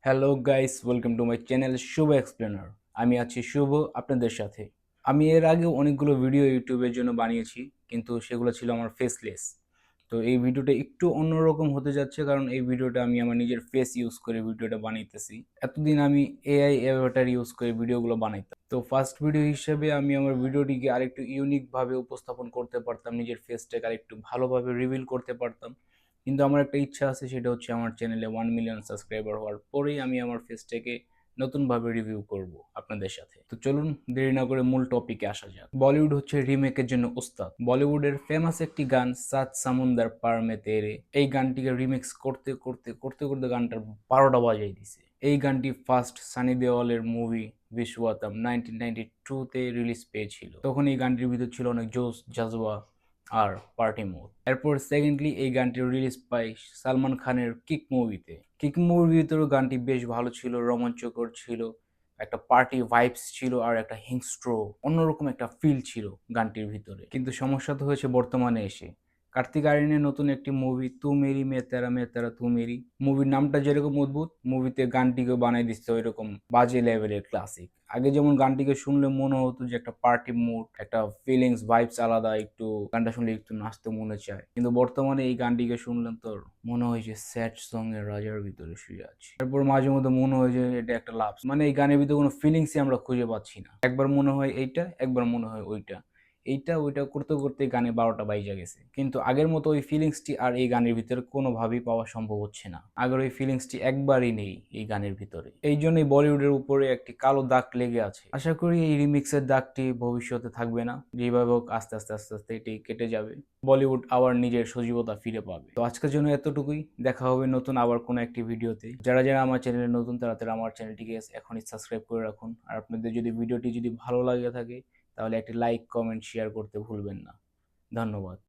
Hello guys, welcome to my channel Shubh explainer. আমি আছি শুভ আপনাদের সাথে। আমি এর আগে অনেকগুলো ভিডিও ইউটিউবের জন্য বানিয়েছি, কিন্তু সেগুলো ছিল আমার ফেসলেস। তো এই ভিডিওটা একটু অন্যরকম হতে যাচ্ছে, কারণ এই ভিডিওটা আমি আমার নিজের ফেস ইউজ করে ভিডিওটা বানাইতেছি। এতদিন আমি এআই অ্যাভাটার ইউজ করে ভিডিওগুলো বানাইতাম। তো ফার্স্ট ভিডিও হিসেবে আমি আমার ভিডিওটিকে আরেকটু ইউনিক ভাবে উপস্থাপন করতে পারতাম, নিজের ফেসটাকে আরেকটু ভালোভাবে রিভিল করতে পারতাম। কিন্তু আমার একটা ইচ্ছা আছে, সেটা হচ্ছে আমার চ্যানেলে 1 মিলিয়ন সাবস্ক্রাইবার হওয়ার পরেই আমি আমার ফেসটাকে নতুনভাবে রিভিউ করব আপনাদের সাথে। তো চলুন দেরি না করে মূল টপিকে আসা যাক। বলিউড হচ্ছে রিমেকের জন্য উস্তাদ। বলিউডের ফেমাস একটি গান সাত সামুন্দার পার মে তেরে, এই গানটিকে রিমিক্স করতে করতে করতে করতে গানটার 12টা বাজাই দিছে। এই গানটি ফার্স্ট সানি দেওয়ালের মুভি বিশ্বতম 1992-তে রিলিজ পেয়েছিল। তখন এই গানটির ভিতর ছিল অনেক জোশ, জাজবা আর পার্টি মোড। এরপর সেকেন্ডলি এই গানটি রিলিজ পায় সালমান খানের কিক মুভিতে। কিক মুভির ভিতরে গানটি বেশ ভালো ছিল, রোমাঞ্চকর ছিল, একটা পার্টি ভাইবস ছিল আর একটা হিংস্র অন্যরকম একটা ফিল ছিল গানটির ভিতরে। কিন্তু সমস্যা তো হয়েছে বর্তমানে এসে। কার্তিক আরিয়ানের নতুন একটি মুভি তু মেরি মে তেরা তু মেরি, মুভির নামটা যেরকম অদ্ভুত, মুভিতে গানটিকে বানাই দিচ্ছে ওইরকম বাজে লেভেলের ক্লাসিক। আগে যেমন গানটিকে শুনলে মনে হতো যে একটা পার্টি মুড, একটা ফিলিংস ভাইবস আলাদা, একটু গানটা শুনলে একটু নাচতে মনে চায়। কিন্তু বর্তমানে এই গানটিকে শুনলেন তো মনে হয় যে স্যাড সং এর রাজার ভিতরে শুয়ে আছি। তারপর মাঝে মধ্যে মনে হয় যে এটা একটা লাভ, মানে এই গানের ভিতরে কোনো ফিলিংসই আমরা খুঁজে পাচ্ছি না। একবার মনে হয় এইটা, একবার মনে হয় ওইটা, এইটা ওইটা করতে করতে গানে 12টা বাইজা গেছে। কিন্তু আগের মতো ওই ফিলিংসটি আর এই গানের ভিতরে কোনোভাবেই পাওয়া সম্ভব হচ্ছে না। আগের ওই ফিলিংসটি একবারই নেই এই গানের ভিতরে। এই জন্যই বলিউডের উপরে একটি কালো দাগ লেগে আছে। আশা করি এই রিমিক্সের দাগটি ভবিষ্যতে থাকবে না, যেভাবে হোক আস্তে আস্তে আস্তে আস্তে এটি কেটে যাবে। বলিউড আবার নিজের সজীবতা ফিরে পাবে। তো আজকের জন্য এতটুকুই। দেখা হবে নতুন আবার কোনো একটি ভিডিওতে। যারা যারা আমার চ্যানেলে নতুন, তারা তারা আমার চ্যানেলটিকে এখনই সাবস্ক্রাইব করে রাখুন। আর আপনাদের যদি ভিডিওটি যদি ভালো লাগে থাকে, তাহলে একটি লাইক, কমেন্ট, শেয়ার করতে ভুলবেন না। ধন্যবাদ।